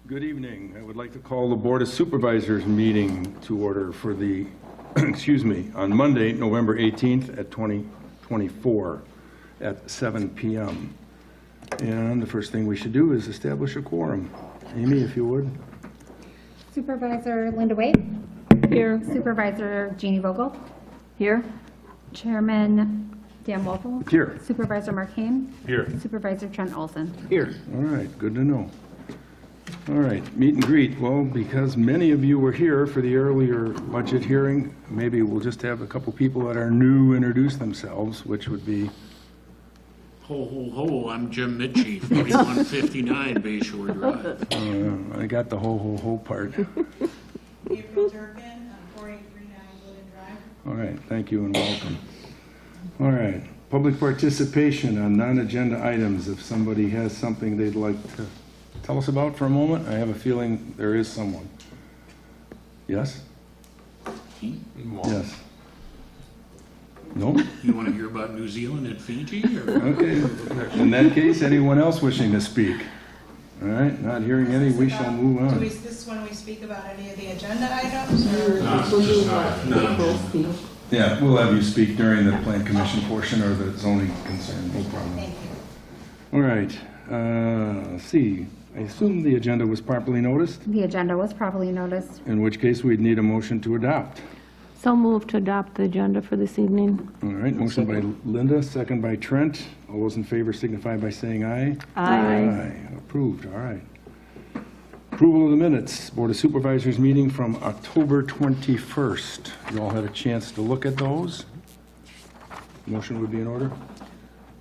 Good evening. I would like to call the Board of Supervisors meeting to order for the, excuse me, on Monday, November 18th at 2024 at 7 p.m. And the first thing we should do is establish a quorum. Amy, if you would. Supervisor Linda Wade. Here. Supervisor Jeannie Vogel. Here. Chairman Dan Wolfel. Here. Supervisor Mark Hain. Here. Supervisor Trent Olson. Here. All right, good to know. All right, meet and greet. Well, because many of you were here for the earlier budget hearing, maybe we'll just have a couple people that are new introduce themselves, which would be, Ho, ho, ho, I'm Jim Mitchie, 4159 Bay Shore Drive. I got the ho part. April Durkin, 4839 Woodland Drive. All right, thank you and welcome. All right, public participation on non-agenda items. If somebody has something they'd like to tell us about for a moment, I have a feeling there is someone. Yes? Yes. No? You want to hear about New Zealand and Fiji? Or? Okay. In that case, anyone else wishing to speak? All right, not hearing any, we shall move on. Is this when we speak about any of the agenda items? Or? No. Yeah, we'll have you speak during the Plan Commission portion or the zoning concern, no problem. Thank you. All right, let's see. I assume the agenda was properly noticed, The agenda was properly noticed. in which case we'd need a motion to adopt. So moved to adopt the agenda for this evening. All right, motion by Linda, second by Trent. All those in favor signify by saying aye. Aye. Approved, all right. Approval of the minutes, Board of Supervisors meeting from October 21st. You all had a chance to look at those? Motion would be in order?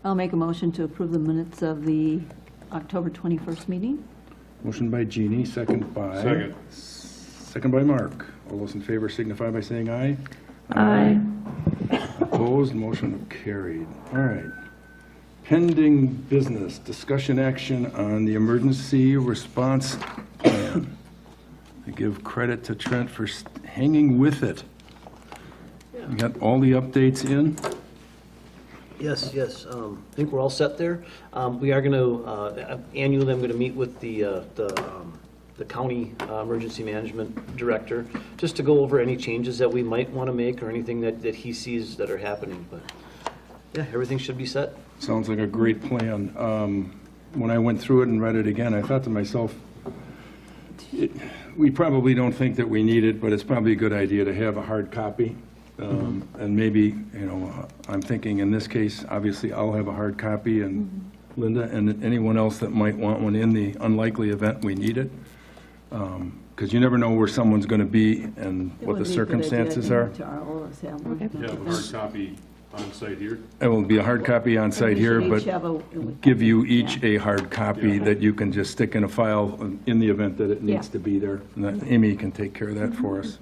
I'll make a motion to approve the minutes of the October 21st meeting. Motion by Jeannie, second by? Second by Mark. All those in favor signify by saying aye. Aye. Opposed, motion carried. All right. Pending business, discussion action on the emergency response plan. I give credit to Trent for hanging with it. You got all the updates in? Yes. I think we're all set there. We are going to, annually, I'm going to meet with the county emergency management director, just to go over any changes that we might want to make or anything that he sees that are happening. But yeah, everything should be set. Sounds like a great plan. When I went through it and read it again, I thought to myself, we probably don't think that we need it, but it's probably a good idea to have a hard copy. And maybe, I'm thinking in this case, obviously I'll have a hard copy, and Linda and anyone else that might want one in the unlikely event we need it. Because you never know where someone's going to be and what the circumstances are. Yeah, a hard copy on site here. It will be a hard copy on site here, but give you each a hard copy that you can just stick in a file in the event that it needs to be there. And that Amy can take care of that for us.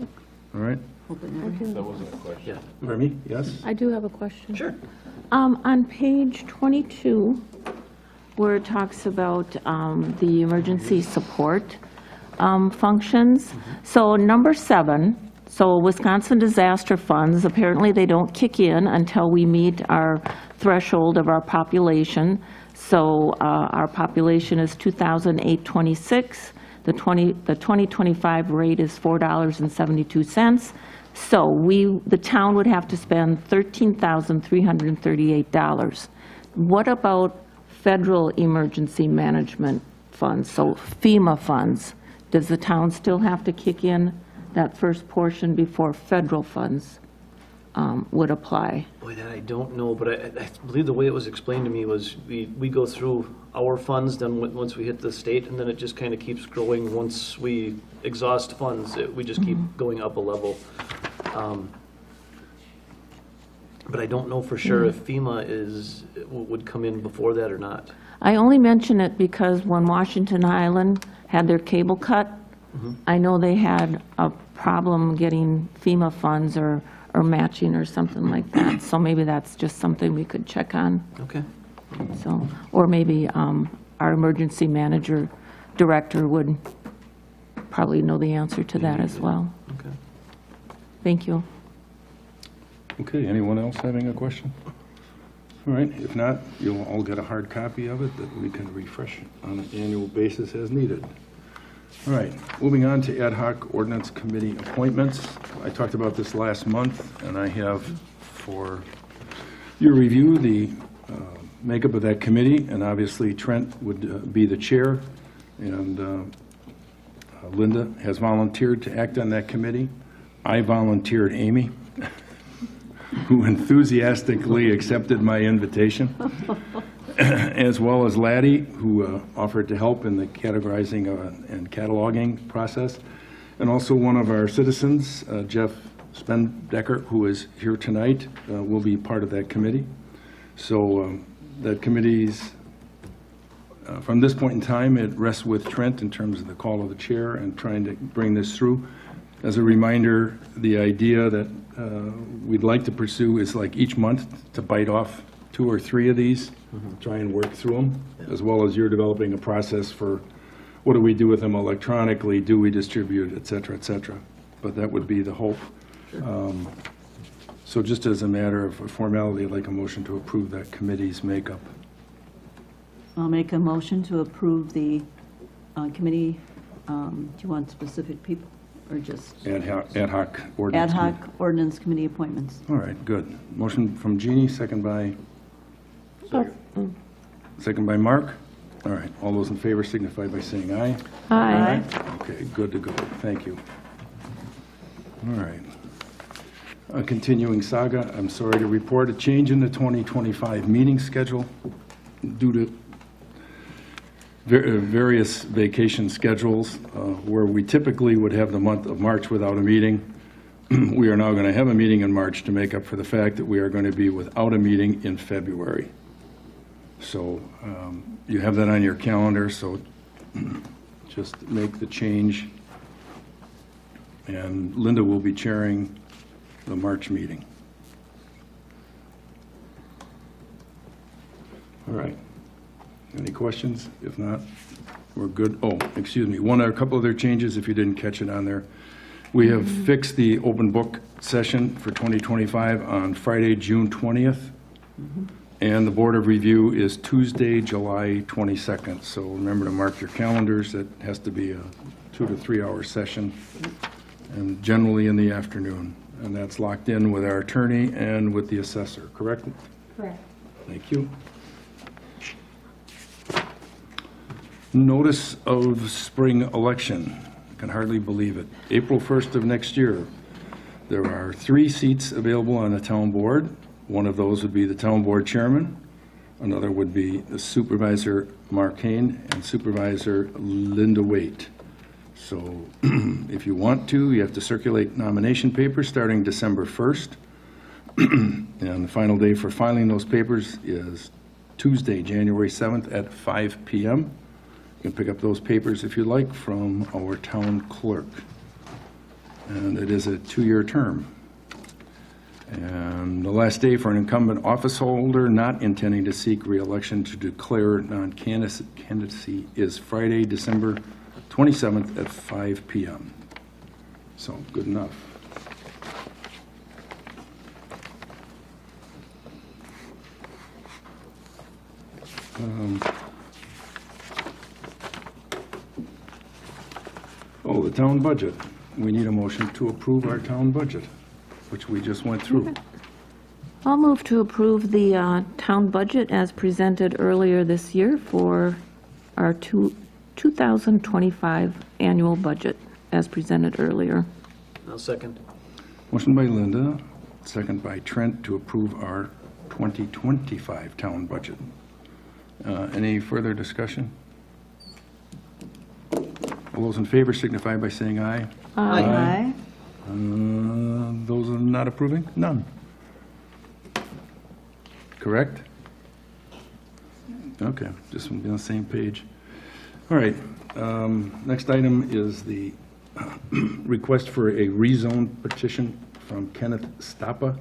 All right? That wasn't a question. Yeah. For me? Yes? I do have a question. Sure. On page 22, where it talks about the emergency support functions, so number 7, so Wisconsin disaster funds, apparently they don't kick in until we meet our threshold of our population. So our population is 2,826. The 2025 rate is $4.72. So the town would have to spend $13,338. What about federal emergency management funds, so FEMA funds? Does the town still have to kick in that first portion before federal funds would apply? Boy, that I don't know, but I believe the way it was explained to me was we go through our funds, then once we hit the state, and then it just kind of keeps growing. Once we exhaust funds, we just keep going up a level. But I don't know for sure if FEMA would come in before that or not. I only mention it because when Washington Island had their cable cut, I know they had a problem getting FEMA funds or matching or something like that. So maybe that's just something we could check on. Okay. So, or maybe our emergency director would probably know the answer to that as well. Okay. Thank you. Okay, anyone else having a question? All right, if not, you'll all get a hard copy of it that we can refresh on an annual basis as needed. All right, moving on to ad hoc ordinance committee appointments. I talked about this last month, and I have for your review the makeup of that committee, and obviously Trent would be the chair, and Linda has volunteered to act on that committee. I volunteered Amy, who enthusiastically accepted my invitation, as well as Laddie, who offered to help in the categorizing and cataloging process, and also one of our citizens, Jeff Spendecker, who is here tonight, will be part of that committee. So that committee's, from this point in time, it rests with Trent in terms of the call of the chair and trying to bring this through. As a reminder, the idea that we'd like to pursue is like each month to bite off 2 or 3 of these, try and work through them, as well as you're developing a process for what do we do with them electronically, do we distribute, et cetera, et cetera. But that would be the hope. So just as a matter of formality, I'd like a motion to approve that committee's makeup. I'll make a motion to approve the committee. Do you want specific people or just Ad hoc ad ordinance. hoc committee. ordinance committee appointments? All right, good. Motion from Jeannie, second by? Second by Mark. All right, all those in favor signify by saying aye. Aye. Okay, good to go. Thank you. All right. A continuing saga, I'm sorry to report a change in the 2025 meeting schedule due to various vacation schedules, where we typically would have the month of March without a meeting. We are now going to have a meeting in March to make up for the fact that we are going to be without a meeting in February. So you have that on your calendar, so just make the change. And Linda will be chairing the March meeting. All right. Any questions? If not, we're good. Oh, excuse me. A couple other changes, if you didn't catch it on there. We have fixed the open book session for 2025 on Friday, June 20th. And the Board of Review is Tuesday, July 22nd. So remember to mark your calendars. That has to be a 2 to 3 hour session, and generally in the afternoon. And that's locked in with our attorney and with the assessor, correct? Correct. Thank you. Notice of spring election. I can hardly believe it. April 1st of next year. There are 3 seats available on the town board. One of those would be the town board chairman. Another would be the Supervisor Mark Hain and Supervisor Linda Waite. So if you want to, you have to circulate nomination papers starting December 1st. And the final day for filing those papers is Tuesday, January 7th at 5 p.m. You can pick up those papers if you like from our town clerk. And it is a 2-year term. And the last day for an incumbent office holder not intending to seek re-election to declare non-candidacy is Friday, December 27th at 5 p.m. So, good enough. The town budget. We need a motion to approve our town budget, which we just went through. I'll move to approve the town budget as presented earlier this year for our 2025 annual budget as presented earlier. I'll second. Motion by Linda, second by Trent to approve our 2025 town budget. Any further discussion? All those in favor signify by saying aye. Aye. Those are not approving? None. Correct? Okay, just want to be on the same page. All right, next item is the request for a rezone petition from Kenneth Stappa.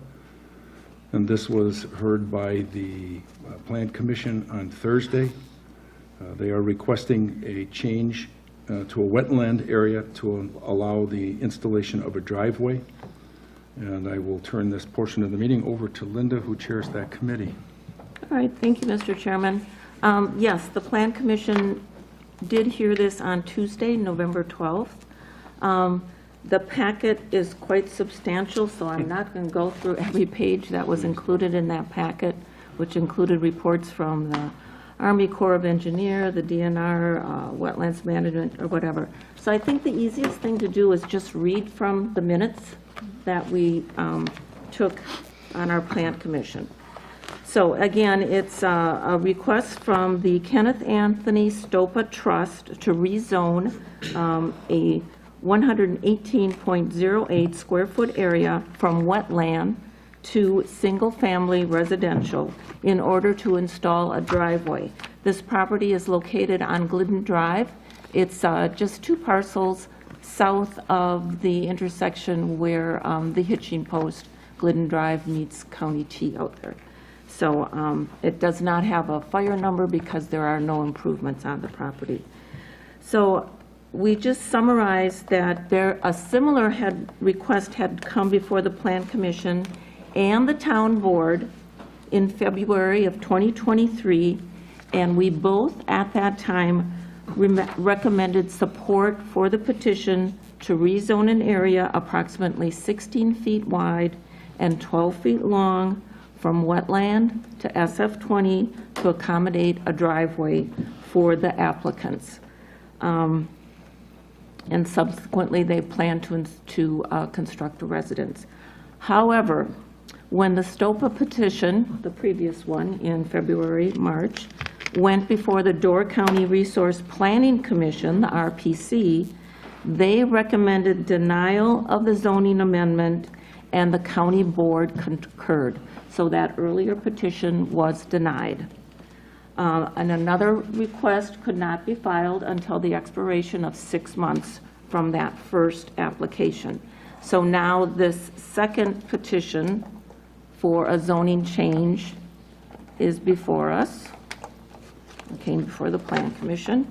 And this was heard by the Plan Commission on Thursday. They are requesting a change to a wetland area to allow the installation of a driveway. And I will turn this portion of the meeting over to Linda, who chairs that committee. All right, thank you, Mr. Chairman. Yes, the Plan Commission did hear this on Tuesday, November 12th. The packet is quite substantial, so I'm not going to go through every page that was included in that packet, which included reports from the Army Corps of Engineer, the DNR, Wetlands Management, or whatever. So I think the easiest thing to do is just read from the minutes that we took on our Plant Commission. So again, it's a request from the Kenneth Anthony Stopa Trust to rezone a 118.08 square foot area from wetland to single-family residential in order to install a driveway. This property is located on Glidden Drive. It's just 2 parcels south of the intersection where the hitching post, Glidden Drive, meets County T out there. So it does not have a fire number because there are no improvements on the property. So we just summarized that a similar request had come before the Plan Commission and the Town Board in February of 2023, and we both at that time recommended support for the petition to rezone an area approximately 16 feet wide and 12 feet long from wetland to SF20 to accommodate a driveway for the applicants. And subsequently, they plan to construct a residence. However, when the Stopa petition, the previous one in February, March, went before the Door County Resource Planning Commission, the RPC, they recommended denial of the zoning amendment, and the county board concurred. So that earlier petition was denied. And another request could not be filed until the expiration of 6 months from that first application. So now this second petition for a zoning change is before us. It came before the Plan Commission.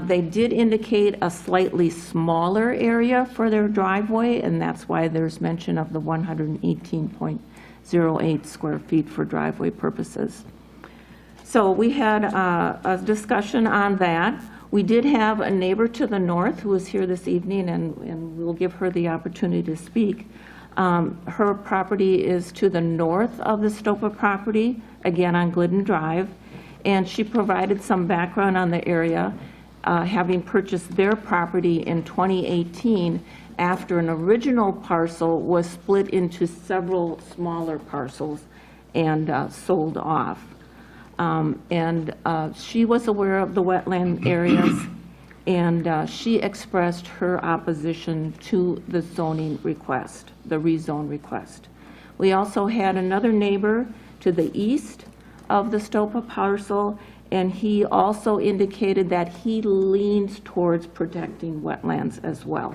They did indicate a slightly smaller area for their driveway, and that's why there's mention of the 118.08 square feet for driveway purposes. So we had a discussion on that. We did have a neighbor to the north who was here this evening, and we'll give her the opportunity to speak. Her property is to the north of the Stopa property, again on Glidden Drive, and she provided some background on the area, having purchased their property in 2018 after an original parcel was split into several smaller parcels and sold off. She was aware of the wetland areas, and she expressed her opposition to the zoning request, the rezone request. We also had another neighbor to the east of the Stopa parcel, and he also indicated that he leans towards protecting wetlands as well.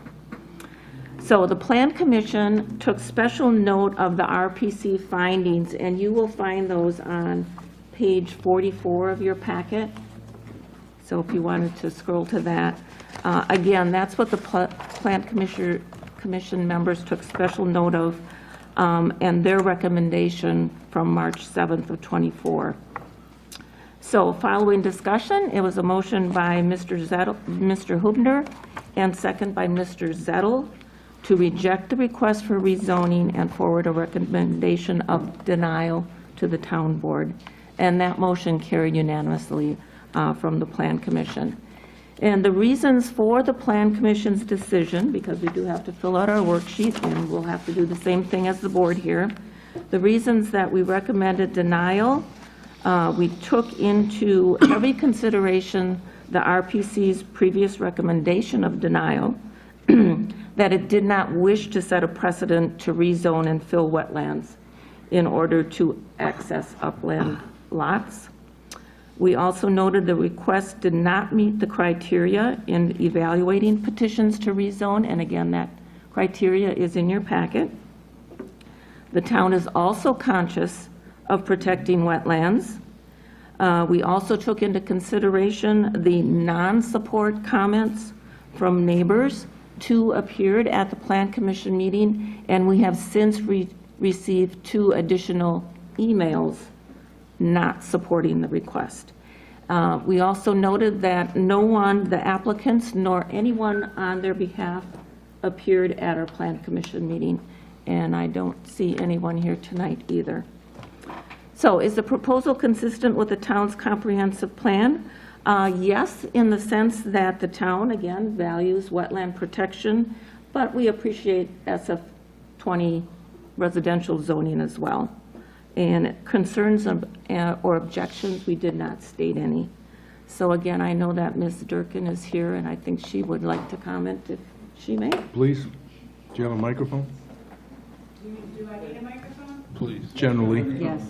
So the Plan Commission took special note of the RPC findings, and you will find those on page 44 of your packet. So if you wanted to scroll to that. Again, that's what the Plan Commission members took special note of, and their recommendation from March 7th of 24. So following discussion, it was a motion by Mr. Hubner and second by Mr. Zettel to reject the request for rezoning and forward a recommendation of denial to the town board. And that motion carried unanimously from the Plan Commission. And the reasons for the Plan Commission's decision, because we do have to fill out our worksheet and we'll have to do the same thing as the board here, the reasons that we recommended denial, we took into heavy consideration the RPC's previous recommendation of denial, that it did not wish to set a precedent to rezone and fill wetlands in order to access upland lots. We also noted the request did not meet the criteria in evaluating petitions to rezone, and again, that criteria is in your packet. The town is also conscious of protecting wetlands. We also took into consideration the non-support comments from neighbors. 2 appeared at the Plan Commission meeting, and we have since received 2 additional emails not supporting the request. We also noted that no one, the applicants, nor anyone on their behalf appeared at our Plan Commission meeting, and I don't see anyone here tonight either. So is the proposal consistent with the town's comprehensive plan? Yes, in the sense that the town, again, values wetland protection, but we appreciate SF20 residential zoning as well. And concerns or objections, we did not state any. So again, I know that Ms. Durkin is here, and I think she would like to comment if she may. Please, do you have a microphone? Do I need a microphone? Please. Generally, Yes.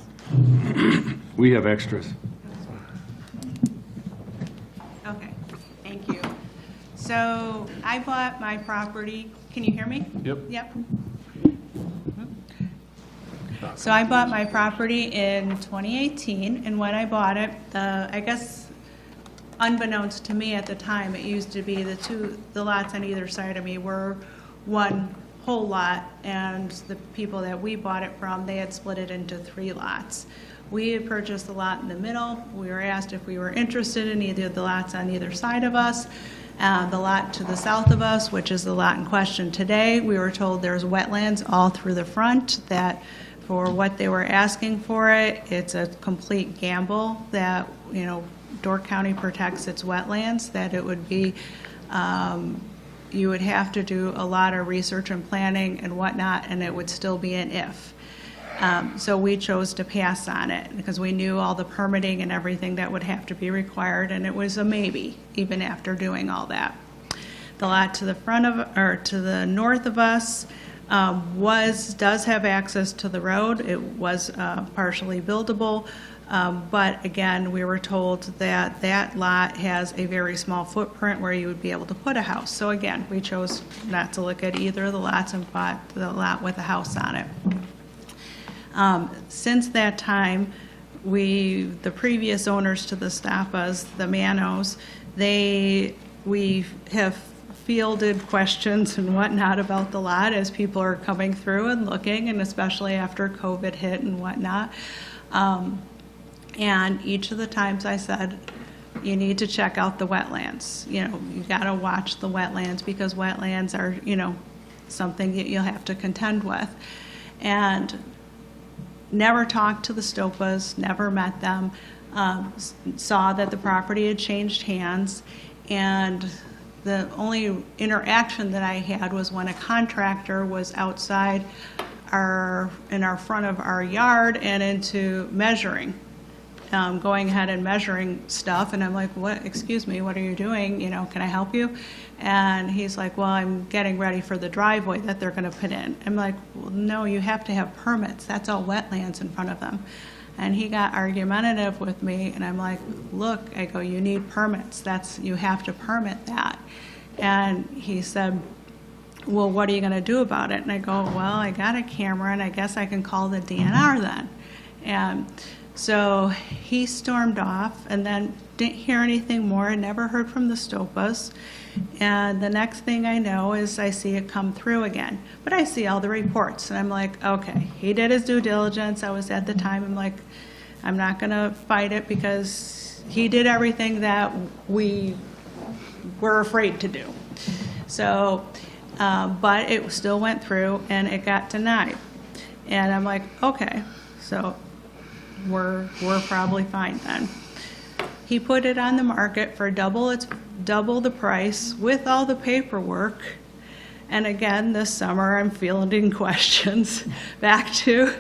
we have extras. Okay, thank you. So I bought my property, can you hear me? Yep. Yep. So I bought my property in 2018, and when I bought it, I guess unbeknownst to me at the time, it used to be the lots on either side of me were one whole lot, and the people that we bought it from, they had split it into 3 lots. We had purchased the lot in the middle. We were asked if we were interested in either of the lots on either side of us. The lot to the south of us, which is the lot in question today, we were told there's wetlands all through the front, that for what they were asking for it, it's a complete gamble that, you know, Door County protects its wetlands, that it would be, you would have to do a lot of research and planning and whatnot, and it would still be an if. So we chose to pass on it because we knew all the permitting and everything that would have to be required, and it was a maybe, even after doing all that. The lot to the front of, or to the north of us, does have access to the road. It was partially buildable, but again, we were told that that lot has a very small footprint where you would be able to put a house. So again, we chose not to look at either of the lots and bought the lot with a house on it. Since that time, the previous owners to the Stappas, the Manos, we have fielded questions and whatnot about the lot as people are coming through and looking, and especially after COVID hit and whatnot. And each of the times I said, you need to check out the wetlands. You know, you got to watch the wetlands because wetlands are, you know, something that you'll have to contend with. And never talked to the Stopas, never met them, saw that the property had changed hands, and the only interaction that I had was when a contractor was outside in our front of our yard and into measuring, going ahead and measuring stuff, and I'm like, what, excuse me, what are you doing? You know, can I help you? And he's like, well, I'm getting ready for the driveway that they're gonna put in. I'm like, well, no, you have to have permits. That's all wetlands in front of them. And he got argumentative with me, and I'm like, look, I go, you need permits. You have to permit that. And he said, well, what are you gonna do about it? And I go, well, I got a camera, and I guess I can call the DNR then. And so he stormed off, and then didn't hear anything more, and never heard from the Stopas. And the next thing I know is I see it come through again. But I see all the reports, and I'm like, okay, he did his due diligence. I was at the time, I'm like, I'm not gonna fight it because he did everything that we were afraid to do. So, but it still went through, and it got denied. And I'm like, okay, so we're probably fine then. He put it on the market for double the price with all the paperwork. And again, this summer, I'm fielding questions back to,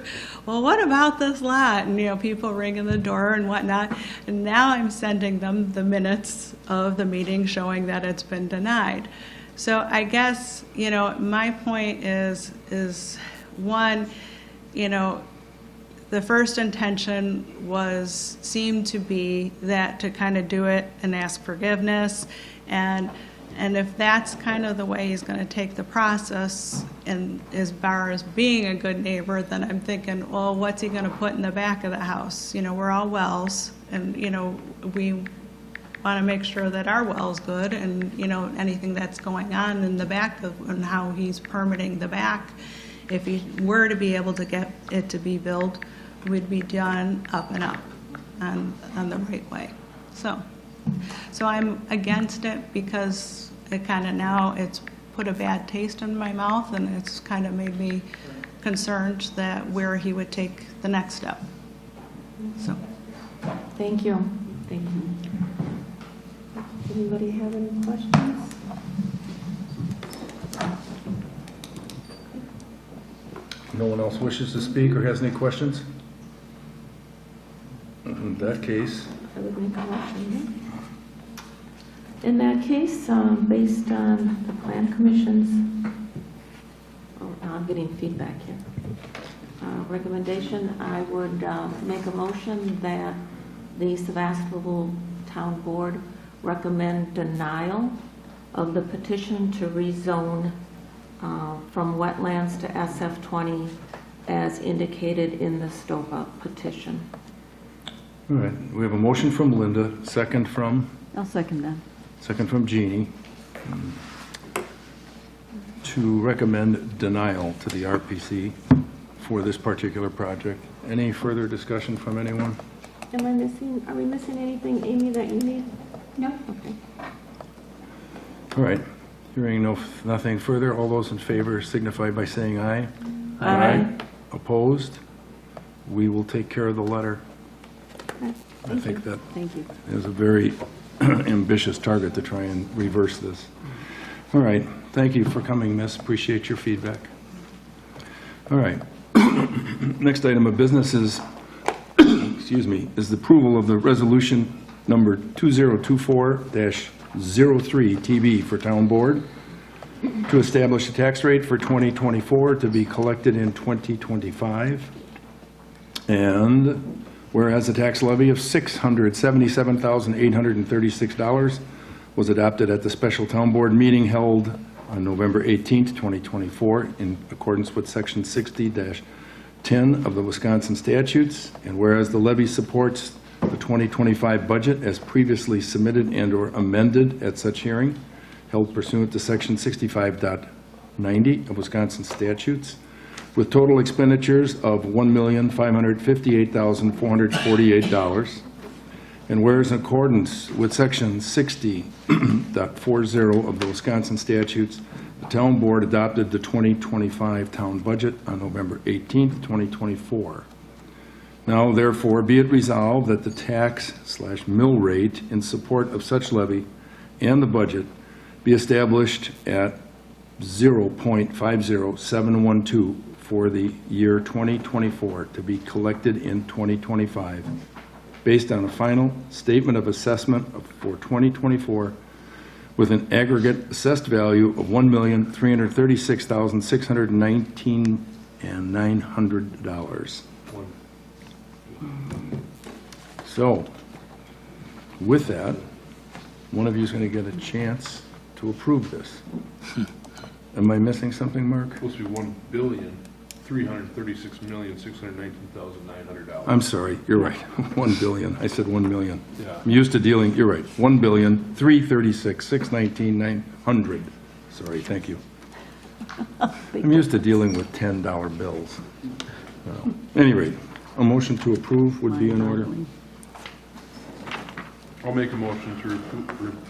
well, what about this lot? And, you know, people ringing the door and whatnot. And now I'm sending them the minutes of the meeting showing that it's been denied. So I guess, you know, my point is one, you know, the first intention seemed to be that to kind of do it and ask forgiveness, and if that's kind of the way he's going to take the process, and as far as being a good neighbor, then I'm thinking, well, what's he going to put in the back of the house? You know, we're all wells, and you know, we want to make sure that our well's good, and you know, anything that's going on in the back of and how he's permitting the back, if he were to be able to get it to be built, would be done up and up on the right way. So I'm against it because it kind of now, it's put a bad taste in my mouth, and it's kind of made me concerned that where he would take the next step. So, Thank you. Thank you. Anybody have any questions? No one else wishes to speak or has any questions? In that case, I would make a motion. In that case, based on the Plan Commission's, I'm getting feedback here. Recommendation, I would make a motion that the Sevastopol Town Board recommend denial of the petition to rezone from wetlands to SF20 as indicated in the STOPA petition. all right, we have a motion from Linda, second from I'll second that. Jeannie, to recommend denial to the RPC for this particular project. Any further discussion from anyone? Are we missing anything, Amy, that you need? No. Okay. All right, hearing nothing further, all those in favor signify by saying aye. Aye. Opposed? We will take care of the letter. I think that Thank you. is a very ambitious target to try and reverse this. All right, thank you for coming, miss. Appreciate your feedback. All right. Next item of business is, excuse me, is the approval of the resolution number 2024-03 TB for Town Board to establish a tax rate for 2024 to be collected in 2025. And whereas a tax levy of $677,836 was adopted at the special Town Board meeting held on November 18th, 2024, in accordance with Section 60-10 of the Wisconsin statutes, and whereas the levy supports the 2025 budget as previously submitted and/or amended at such hearing, held pursuant to Section 65.90 of Wisconsin statutes, with total expenditures of $1,558,448. And whereas in accordance with Section 60.40 of the Wisconsin statutes, the Town Board adopted the 2025 town budget on November 18th, 2024. Now therefore be it resolved that the tax/mill rate in support of such levy and the budget be established at 0.50712 for the year 2024 to be collected in 2025, based on a final statement of assessment for 2024 with an aggregate assessed value of $1,336,619.900. So, with that, one of you is going to get a chance to approve this. Am I missing something, Mark? Supposed to be $1,336,619,900. I'm sorry, you're right. 1 billion. I said 1 million. Yeah. I'm used to dealing, you're right. 1,336,619,900. Sorry, thank you. I'm used to dealing with $10 bills. Well, at any rate, a motion to approve would be in order. I'll make a motion to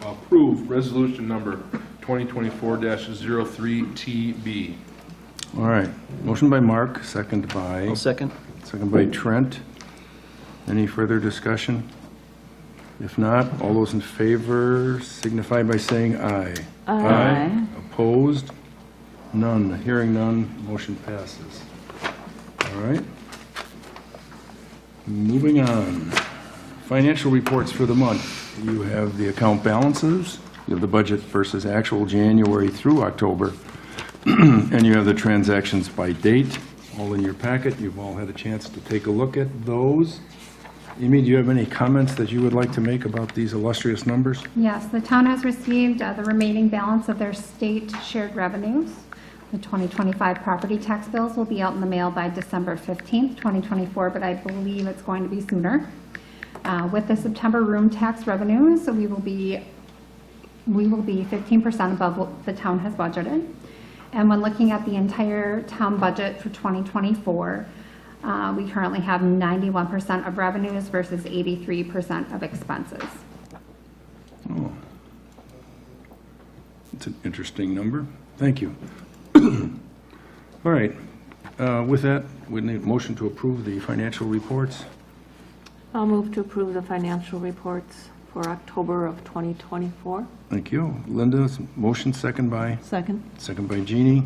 approve resolution number 2024-03 TB. All right, motion by Mark, second by, I'll second. second by Trent. Any further discussion? If not, all those in favor signify by saying aye. Aye. Opposed? None. Hearing none, motion passes. All right. Moving on. Financial reports for the month. You have the account balances, you have the budget versus actual January through October, and you have the transactions by date, all in your packet. You've all had a chance to take a look at those. Amy, do you have any comments that you would like to make about these illustrious numbers? Yes, the town has received the remaining balance of their state shared revenues. The 2025 property tax bills will be out in the mail by December 15th, 2024, but I believe it's going to be sooner. With the September room tax revenues, we will be 15% above what the town has budgeted. And when looking at the entire town budget for 2024, we currently have 91% of revenues versus 83% of expenses. That's an interesting number. Thank you. All right. With that, we need a motion to approve the financial reports. I'll move to approve the financial reports for October of 2024. Thank you. Linda's motion, second by Jeannie.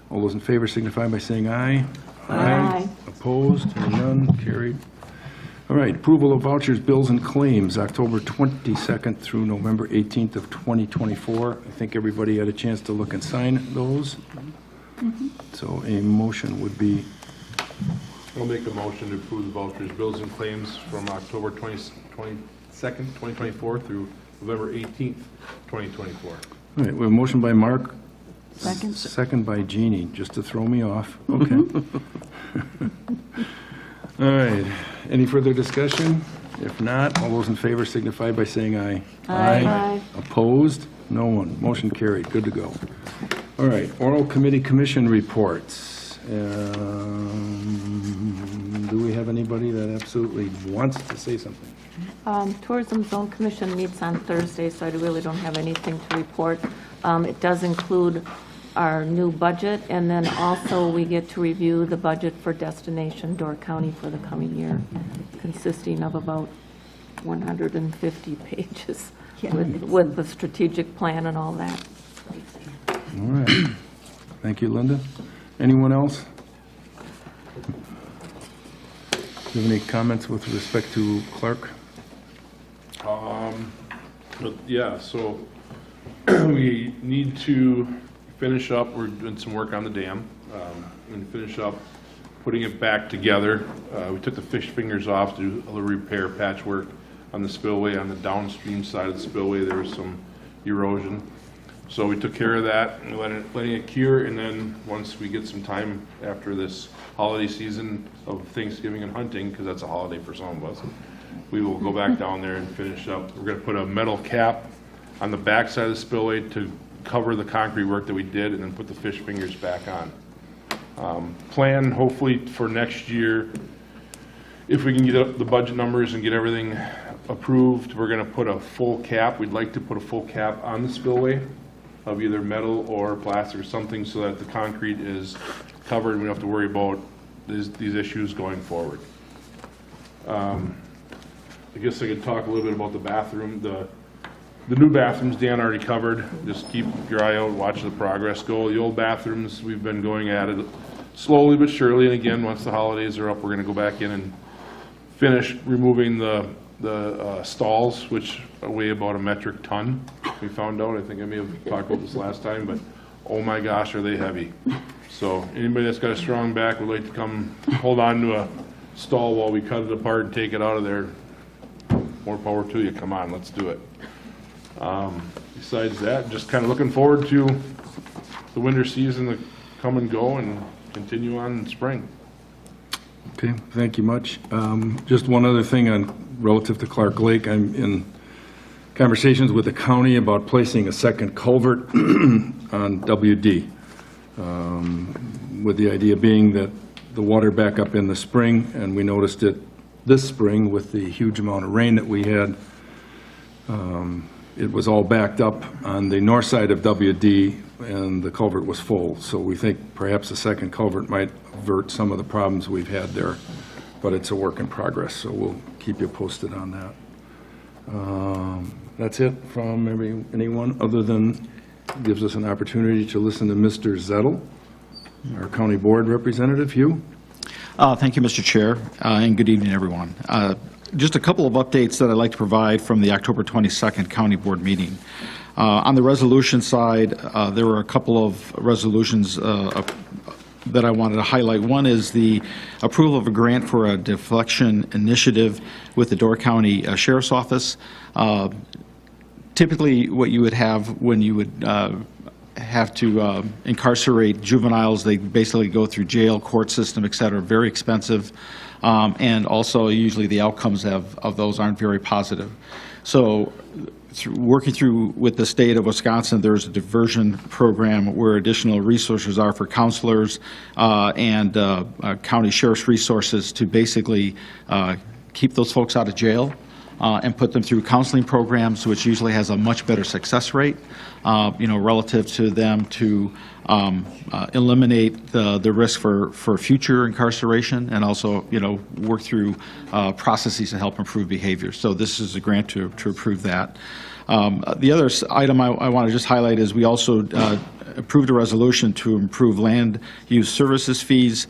All those in favor signify by saying aye. Aye. Opposed? Hearing none, carried. All right, approval of vouchers, bills, and claims, October 22nd through November 18th of 2024. I think everybody had a chance to look and sign those. So a motion would be, I'll make a motion to approve the vouchers, bills, and claims from October 22nd, 2024 through November 18th, 2024. all right, we have a motion by Mark. Second. Second by Jeannie, just to throw me off. Okay. All right, any further discussion? If not, all those in favor signify by saying aye. Aye. Opposed? No one. Motion carried. Good to go. All right, oral committee commission reports. Do we have anybody that absolutely wants to say something? Tourism Zone Commission meets on Thursday, so I really don't have anything to report. It does include our new budget, and then also we get to review the budget for Destination Door County for the coming year, consisting of about 150 pages with the strategic plan and all that. All right. Thank you, Linda. Anyone else? Do you have any comments with respect to Clark? But yeah, so we need to finish up, we're doing some work on the dam, and finish up putting it back together. We took the fish fingers off to do a little repair patchwork on the spillway. On the downstream side of the spillway, there was some erosion. So we took care of that and letting it cure, and then once we get some time after this holiday season of Thanksgiving and hunting, because that's a holiday for some of us, we will go back down there and finish up. We're gonna put a metal cap on the back side of the spillway to cover the concrete work that we did, and then put the fish fingers back on. Plan hopefully for next year, if we can get up the budget numbers and get everything approved, we're gonna put a full cap. We'd like to put a full cap on the spillway of either metal or plastic or something, so that the concrete is covered and we don't have to worry about these issues going forward. I guess I could talk a little bit about the bathroom. The new bathrooms, Dan already covered. Just keep your eye out, watch the progress go. The old bathrooms, we've been going at it slowly but surely. And again, once the holidays are up, we're gonna go back in and finish removing the stalls, which weigh about a metric ton. We found out, I think I may have talked about this last time, but oh my gosh, are they heavy. So anybody that's got a strong back would like to come hold on to a stall while we cut it apart and take it out of there, more power to you. Come on, let's do it. Besides that, just kind of looking forward to the winter season to come and go and continue on in spring. Okay, thank you much. Just one other thing on relative to Clark Lake. I'm in conversations with the county about placing a second culvert on WD, with the idea being that the water back up in the spring, and we noticed it this spring with the huge amount of rain that we had. It was all backed up on the north side of WD, and the culvert was full. So we think perhaps a second culvert might avert some of the problems we've had there, but it's a work in progress, so we'll keep you posted on that. That's it from anyone, other than gives us an opportunity to listen to Mr. Zettel, our county board representative. Hugh? Thank you, Mr. Chair, and good evening, everyone. Just a couple of updates that I'd like to provide from the October 22nd County Board meeting. On the resolution side, there were a couple of resolutions that I wanted to highlight. One is the approval of a grant for a deflection initiative with the Door County Sheriff's Office. Typically, what you would have when you would have to incarcerate juveniles, they basically go through jail, court system, et cetera, very expensive, and also usually the outcomes of those aren't very positive. So working through with the state of Wisconsin, there's a diversion program where additional resources are for counselors and county sheriff's resources to basically keep those folks out of jail and put them through counseling programs, which usually has a much better success rate, relative to them to eliminate the risk for future incarceration and also, work through processes to help improve behavior. So this is a grant to approve that. The other item I want to just highlight is we also approved a resolution to improve land use services fees.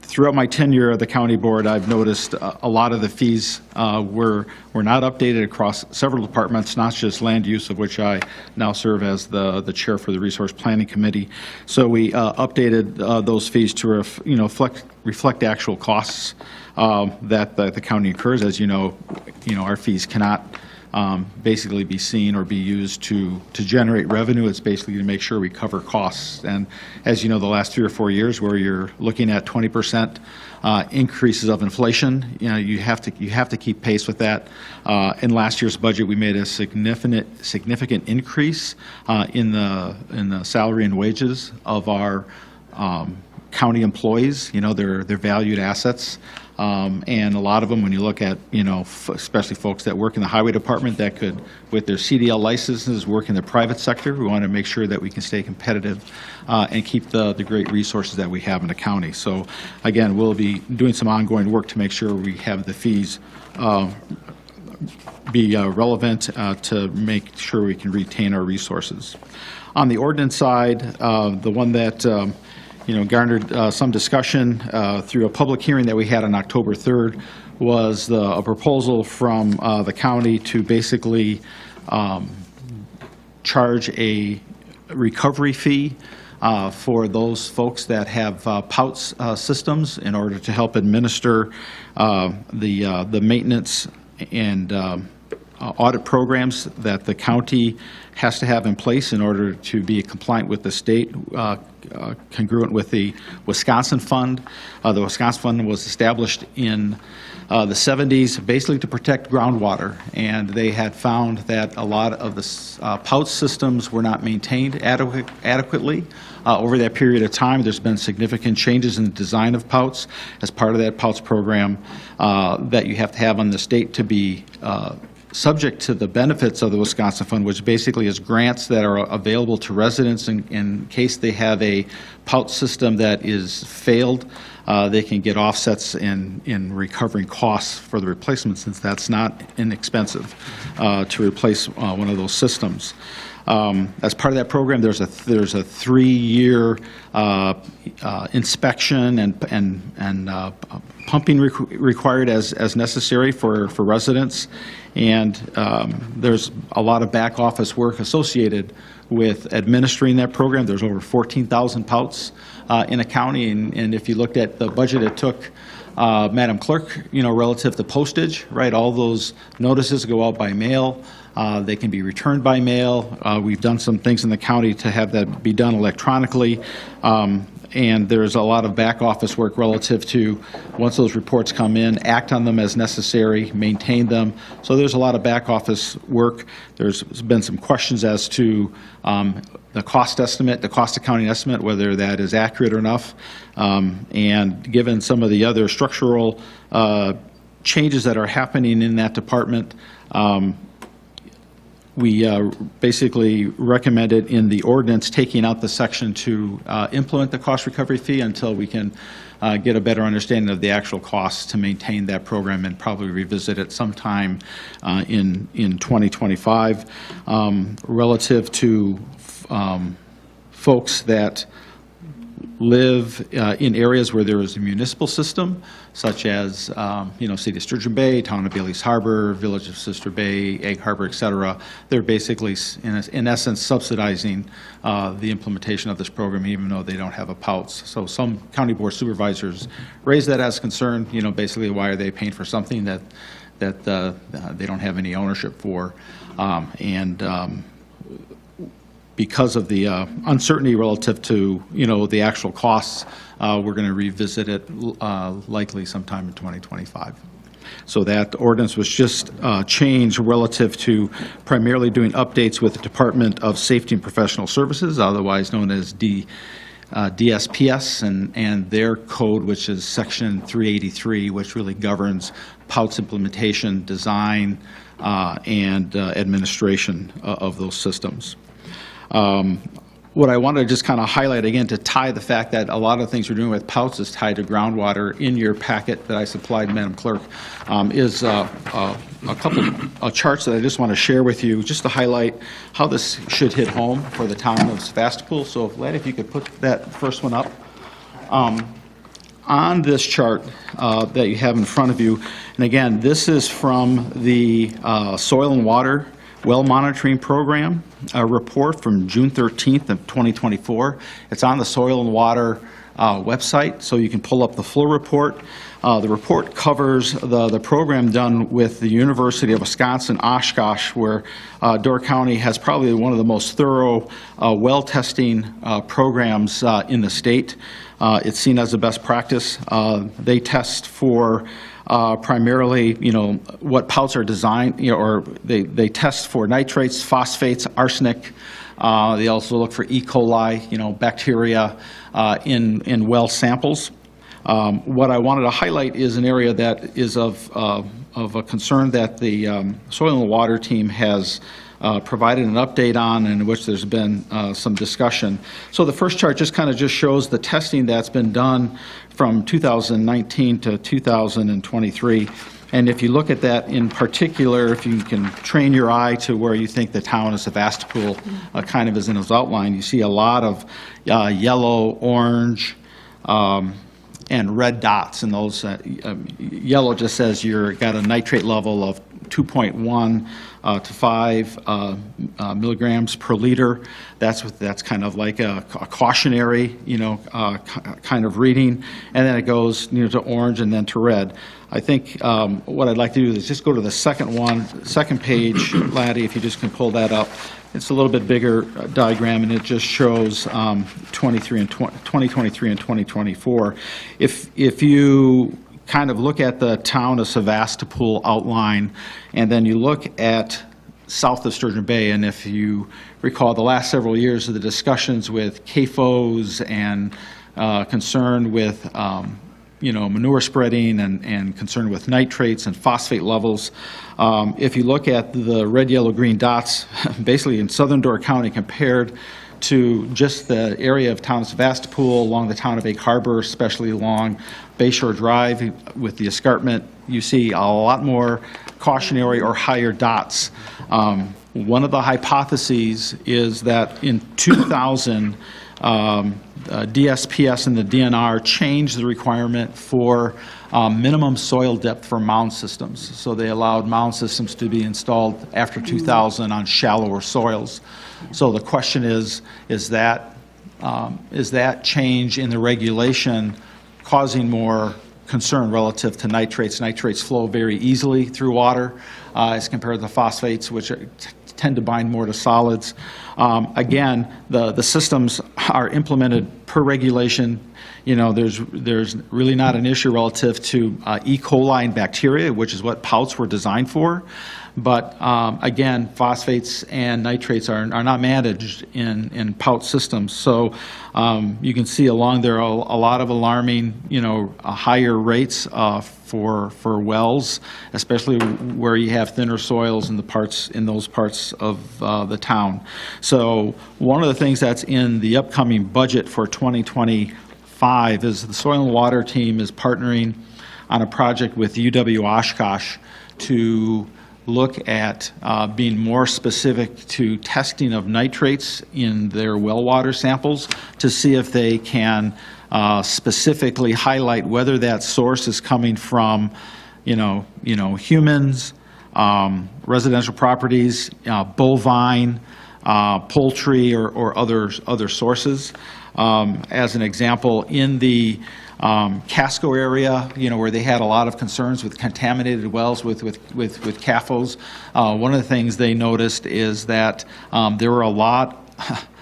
Throughout my tenure at the county board, I've noticed a lot of the fees were not updated across several departments, not just land use, of which I now serve as the chair for the Resource Planning Committee. So we updated those fees to reflect actual costs that the county incurs. As you know, our fees cannot basically be seen or be used to generate revenue. It's basically to make sure we cover costs. And as you know, the last 3 or 4 years where you're looking at 20% increases of inflation, you have to keep pace with that. In last year's budget, we made a significant increase in the salary and wages of our county employees. They're valued assets. And a lot of them, when you look at, especially folks that work in the highway department that could, with their CDL licenses, work in the private sector, we want to make sure that we can stay competitive and keep the great resources that we have in the county. So again, we'll be doing some ongoing work to make sure we have the fees be relevant to make sure we can retain our resources. On the ordinance side, the one that garnered some discussion through a public hearing that we had on October 3rd was a proposal from the county to basically charge a recovery fee for those folks that have POUTS systems in order to help administer the maintenance and audit programs that the county has to have in place in order to be compliant with the state, congruent with the Wisconsin Fund. The Wisconsin Fund was established in the 70s basically to protect groundwater, and they had found that a lot of the POUTS systems were not maintained adequately. Over that period of time, there's been significant changes in the design of POUTS as part of that POUTS program that you have to have on the state to be subject to the benefits of the Wisconsin Fund, which basically is grants that are available to residents in case they have a POUT system that is failed. They can get offsets in recovering costs for the replacement, since that's not inexpensive to replace one of those systems. As part of that program, there's a 3-year inspection and pumping required as necessary for residents, and there's a lot of back office work associated with administering that program. There's over 14,000 POUTs in a county, and if you looked at the budget it took Madam Clerk, relative to postage, right? All those notices go out by mail. They can be returned by mail. We've done some things in the county to have that be done electronically. And there's a lot of back office work relative to, once those reports come in, act on them as necessary, maintain them. So there's a lot of back office work. There's been some questions as to the cost estimate, the cost accounting estimate, whether that is accurate or enough. And given some of the other structural changes that are happening in that department, we basically recommended in the ordinance taking out the section to implement the cost recovery fee until we can get a better understanding of the actual costs to maintain that program, and probably revisit it sometime in 2025. Relative to folks that live in areas where there is a municipal system, such as, City of Sturgeon Bay, Town of Bailey's Harbor, Village of Sister Bay, Egg Harbor, et cetera. They're basically, in essence, subsidizing the implementation of this program, even though they don't have a POUTS. So some county board supervisors raise that as concern, basically why are they paying for something that they don't have any ownership for? Because of the uncertainty relative to, the actual costs, we're going to revisit it likely sometime in 2025. So that ordinance was just changed relative to primarily doing updates with the Department of Safety and Professional Services, otherwise known as DSPS and their code, which is Section 383, which really governs POUT's implementation, design, and administration of those systems. What I wanted to just kind of highlight again, to tie the fact that a lot of the things we're doing with POUTs is tied to groundwater. In your packet that I supplied, Madam Clerk, is a couple of charts that I just want to share with you, just to highlight how this should hit home for the town of Sevastopol. So, Vlad, if you could put that first one up. On this chart that you have in front of you, and again, this is from the Soil and Water Well Monitoring Program, a report from June 13th of 2024. It's on the Soil and Water website, so you can pull up the full report. The report covers the program done with the University of Wisconsin, Oshkosh, where Door County has probably one of the most thorough well testing programs in the state. It's seen as a best practice. They test for primarily, what POUTs are designed, or they test for nitrates, phosphates, arsenic. They also look for E. coli, bacteria in well samples. What I wanted to highlight is an area that is of a concern that the Soil and Water team has provided an update on, in which there's been some discussion. So the first chart just shows the testing that's been done from 2019 to 2023. And if you look at that in particular, if you can train your eye to where you think the town of Sevastopol kind of is in its outline, you see a lot of yellow, orange, and red dots, and those yellow just says you've got a nitrate level of 2.1 to 5 milligrams per liter. That's kind of like a cautionary, kind of reading, and then it goes to orange and then to red. I think what I'd like to do is just go to the second page, Laddie, if you just can pull that up. It's a little bit bigger diagram, and it just shows 2023 and 2024. If you kind of look at the town of Sevastopol outline, and then you look at south of Sturgeon Bay, and if you recall the last several years of the discussions with CAFOs and concern with manure spreading and concern with nitrates and phosphate levels. If you look at the red, yellow, green dots, basically in southern Door County compared to just the area of town of Sevastopol, along the town of Egg Harbor, especially along Bayshore Drive with the escarpment, you see a lot more cautionary or higher dots. One of the hypotheses is that in 2000, DSPS and the DNR changed the requirement for minimum soil depth for mound systems. So they allowed mound systems to be installed after 2000 on shallower soils. So the question is that change in the regulation causing more concern relative to nitrates? Nitrates flow very easily through water as compared to the phosphates, which tend to bind more to solids. Again, the systems are implemented per regulation. There's really not an issue relative to E. coli and bacteria, which is what POUTs were designed for. But again, phosphates and nitrates are not managed in POUT systems. So you can see along there a lot of alarming, higher rates for wells, especially where you have thinner soils in those parts of the town. So one of the things that's in the upcoming budget for 2025 is the Soil and Water team is partnering on a project with UW Oshkosh to look at being more specific to testing of nitrates in their well water samples to see if they can specifically highlight whether that source is coming from, humans, residential properties, bovine, poultry, or other sources. As an example, in the Casco area, where they had a lot of concerns with contaminated wells with CAFOs. One of the things they noticed is that there were a lot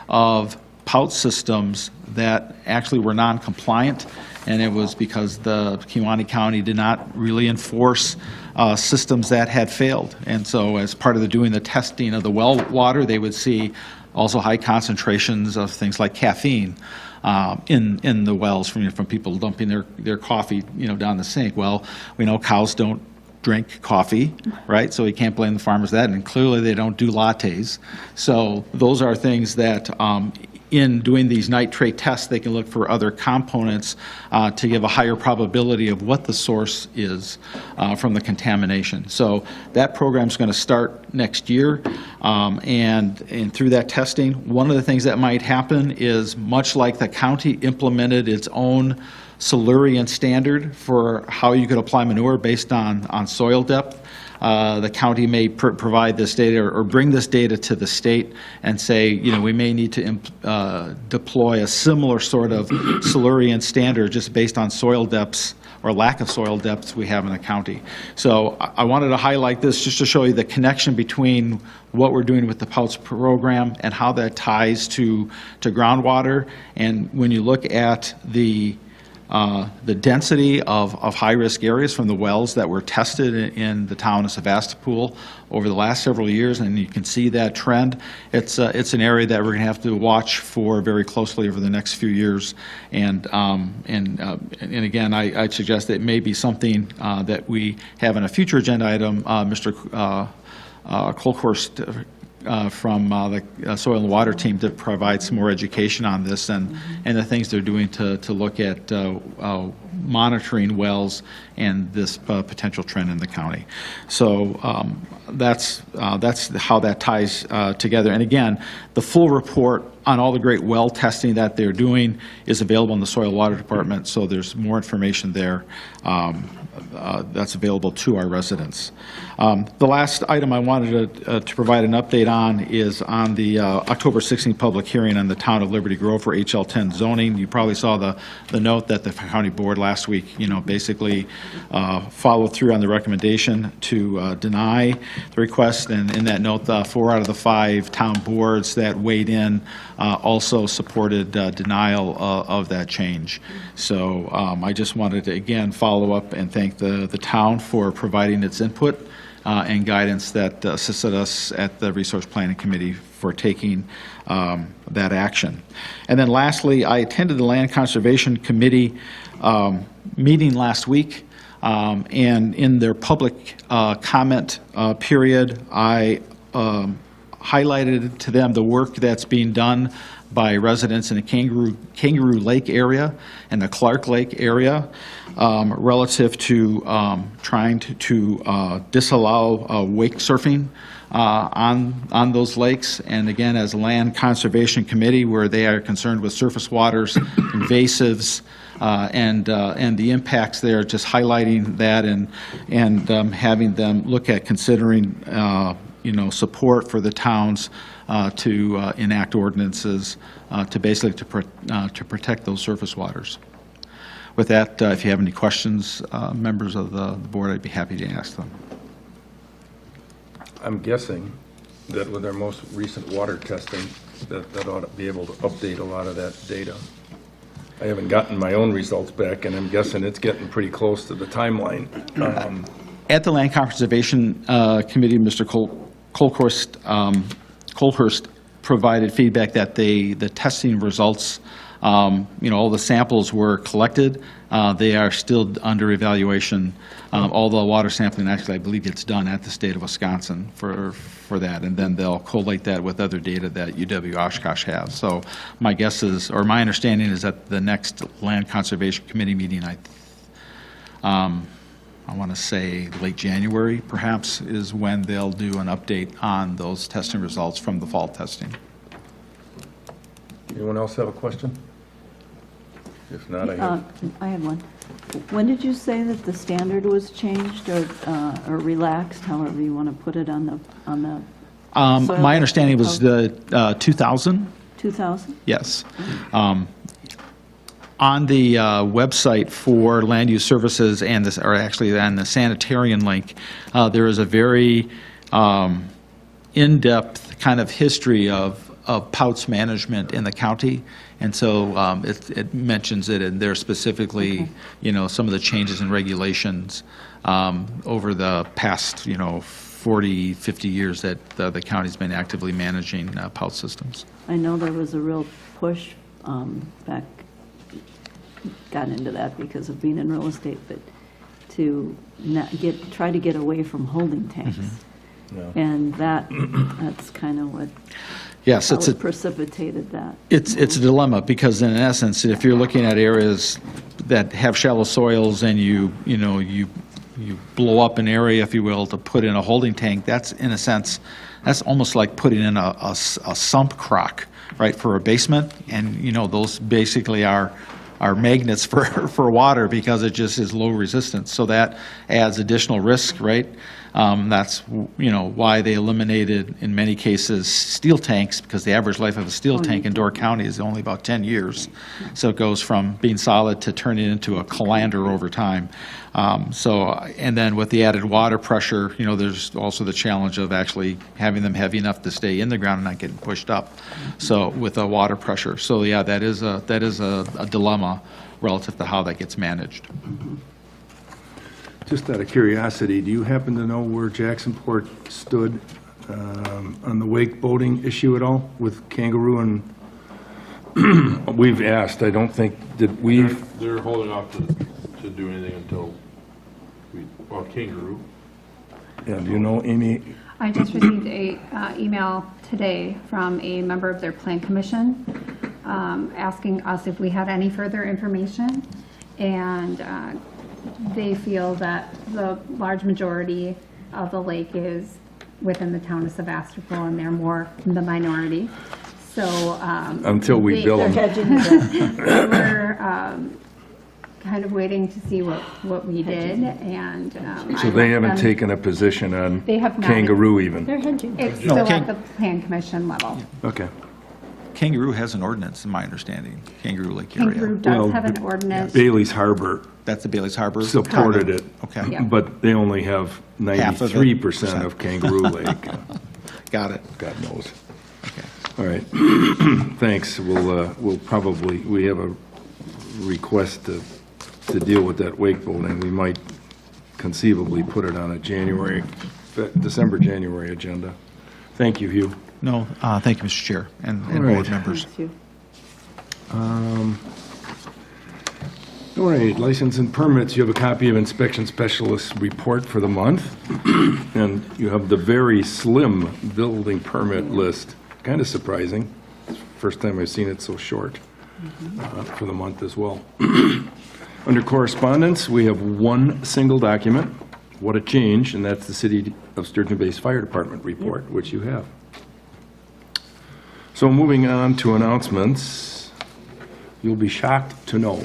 of POUT systems that actually were non-compliant, and it was because the Kewaunee County did not really enforce systems that had failed. And so as part of doing the testing of the well water, they would see Also high concentrations of things like caffeine in the wells from people dumping their coffee, down the sink. Well, we know cows don't drink coffee, right? So we can't blame the farmers for that, and clearly they don't do lattes. So those are things that in doing these nitrate tests, they can look for other components to give a higher probability of what the source is from the contamination. So that program's going to start next year, and through that testing, one of the things that might happen is, much like the county implemented its own Silurian standard for how you could apply manure based on soil depth, the county may provide this data or bring this data to the state and say, we may need to deploy a similar sort of Silurian standard just based on soil depths or lack of soil depths we have in the county. So I wanted to highlight this just to show you the connection between what we're doing with the POUTS program and how that ties to groundwater. And when you look at the density of high-risk areas from the wells that were tested in the town of Sevastopol over the last several years, and you can see that trend. It's an area that we're going to have to watch for very closely over the next few years. And again, I'd suggest that it may be something that we have in a future agenda item. Mr. Kolkhorst from the Soil and Water team to provide some more education on this and the things they're doing to look at monitoring wells and this potential trend in the county. So that's how that ties together. And again, the full report on all the great well testing that they're doing is available in the Soil and Water Department, so there's more information there that's available to our residents. The last item I wanted to provide an update on is on the October 16th public hearing on the Town of Liberty Grove for HL 10 zoning. You probably saw the note that the county board last week, basically followed through on the recommendation to deny the request. And in that note, 4 out of the 5 town boards that weighed in also supported denial of that change. So I just wanted to again follow up and thank the town for providing its input and guidance that assisted us at the Resource Planning Committee for taking that action. And then lastly, I attended the Land Conservation Committee meeting last week, and in their public comment period, I highlighted to them the work that's being done by residents in the Kangaroo Lake area and the Clark Lake area relative to trying to disallow wake surfing on those lakes. And again, as a Land Conservation Committee, where they are concerned with surface waters, invasives, and the impacts there, just highlighting that and having them look at considering support for the towns to enact ordinances to basically to protect those surface waters. With that, if you have any questions, members of the board, I'd be happy to ask them. I'm guessing that with our most recent water testing, that ought to be able to update a lot of that data. I haven't gotten my own results back, and I'm guessing it's getting pretty close to the timeline. At the Land Conservation Committee, Mr. Kolkhorst provided feedback that the testing results, all the samples were collected. They are still under evaluation. All the water sampling actually, I believe, gets done at the state of Wisconsin for that, and then they'll collate that with other data that UW-Oshkosh has. So my guess is, or my understanding is that the next Land Conservation Committee meeting, I want to say late January, perhaps, is when they'll do an update on those testing results from the fall testing. Anyone else have a question? If not, I have one. When did you say that the standard was changed or relaxed, however you want to put it on the soil? My understanding was the 2000. 2000? Yes. On the website for Land Use Services and this, or actually on the sanitarian link, there is a very in-depth kind of history of POUTS management in the county. And so it mentions it in there specifically, some of the changes in regulations over the past, 40, 50 years that the county's been actively managing POUT systems. I know there was a real push back, got into that because of being in real estate, but to try to get away from holding tanks. And that's kind of what Yes, how it's a, it precipitated that. it's a dilemma, because in essence, if you're looking at areas that have shallow soils and you blow up an area, if you will, to put in a holding tank, that's, in a sense, that's almost like putting in a sump crock, right, for a basement. And, those basically are magnets for water, because it just is low resistance. So that adds additional risk, right? That's, why they eliminated, in many cases, steel tanks, because the average life of a steel tank in Door County is only about 10 years. So it goes from being solid to turning into a colander over time. And then with the added water pressure, there's also the challenge of actually having them heavy enough to stay in the ground and not getting pushed up. So with the water pressure. So yeah, that is a dilemma relative to how that gets managed. Just out of curiosity, do you happen to know where Jacksonport stood on the wake boating issue at all with Kangaroo? And we've asked, I don't think, did we? They're holding off to do anything until Kangaroo. Yeah, do you know, Amy? I just received a email today from a member of their plan commission asking us if we had any further information. And they feel that the large majority of the lake is within the town of Sevastopol, and they're more the minority. So Until we bill them. They were kind of waiting to see what we did, and So they haven't taken a position on They have not. Kangaroo even? It's No, still Kang- at the plan commission level. Okay. Kangaroo has an ordinance, in my understanding, Kangaroo Lake Kangaroo area. does Well, have an ordinance. Bailey's Harbor That's the Bailey's Harbor? supported it. Okay. Yeah. But they only have Half of it. 93% of Kangaroo Lake. Got it. God knows. Okay. All right. Thanks. We'll probably, we have a request to deal with that wake boating. We might conceivably put it on a December, January agenda. Thank you, Hugh. No, thank you, Mr. Chair, and All board right. members. Thank you. All right, license and permits. You have a copy of inspection specialist report for the month, and you have the very slim building permit list. Kind of surprising. First time I've seen it so short for the month as well. Under correspondence, we have one single document. What a change, and that's the City of Sturgeon Bay's Fire Department report, which you have. So moving on to announcements, you'll be shocked to know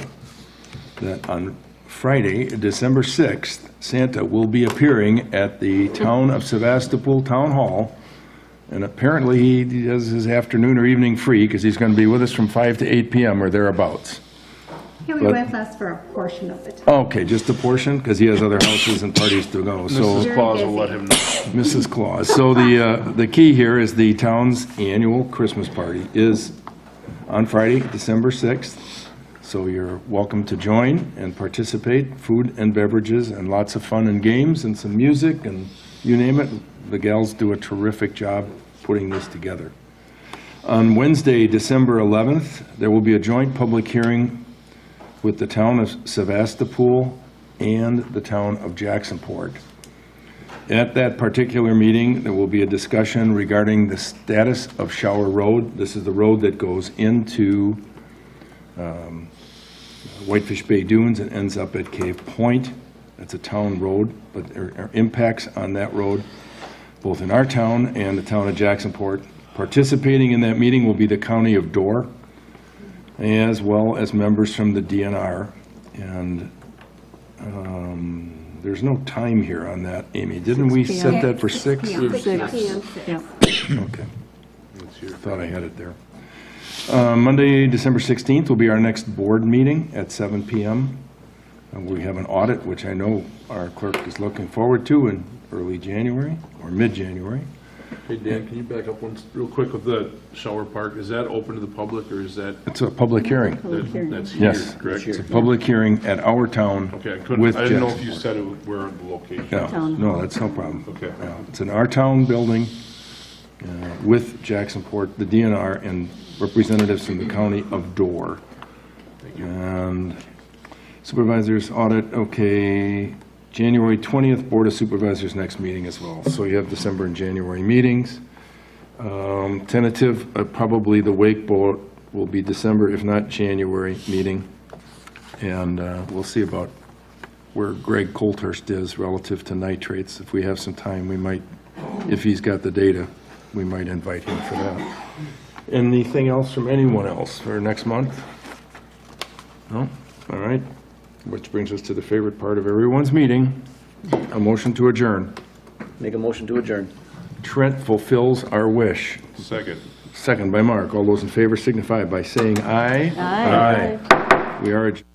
that on Friday, December 6th, Santa will be appearing at the Town of Sevastopol Town Hall. And apparently he does his afternoon or evening free because he's going to be with us from 5 to 8 p.m. or thereabouts. He'll be But- with us for a portion of the time. Okay, just a portion because he has other houses and parties to go. So Mrs. Claus will let busy. him know. Mrs. Claus. So the key here is the town's annual Christmas party is on Friday, December 6th. So you're welcome to join and participate. Food and beverages and lots of fun and games and some music and you name it. The gals do a terrific job putting this together. On Wednesday, December 11th, there will be a joint public hearing with the town of Sevastopol and the town of Jacksonport. At that particular meeting, there will be a discussion regarding the status of Shower Road. This is the road that goes into Whitefish Bay Dunes and ends up at Cave Point. That's a town road, but there are impacts on that road, both in our town and the town of Jacksonport. Participating in that meeting will be the county of Door, as well as members from the DNR. And there's no time here on that, Amy. Didn't we 6 set that for 6? 6 p.m. 6 p.m. Yeah. Okay. Thought I had it there. Monday, December 16th will be our next board meeting at 7 p.m. We have an audit, which I know our clerk is looking forward to in early January or mid-January. Hey, Dan, can you back up one, real quick with the shower park? Is that open to the public, or is that, It's a public hearing. that's here, Yes, correct? it's a public hearing at our town Okay, I couldn't, with I didn't know if Jackson. you said it, where the location. Yeah, Town no, hall. that's no problem. Okay. Yeah, it's in our town building with Jacksonport, the DNR, and representatives from the county of Door. And supervisors audit, okay, January 20th, Board of Supervisors next meeting as well. So you have December and January meetings. Tentative, probably the Wake Board will be December, if not January meeting. And we'll see about where Greg Colthurst is relative to nitrates. If we have some time, we might, if he's got the data, we might invite him for that. Anything else from anyone else for next month? No? All right. Which brings us to the favorite part of everyone's meeting, a motion to adjourn. Make a motion to adjourn. Trent fulfills our wish. Second. Second by Mark. All those in favor signify by saying aye. Aye. We are adjourned.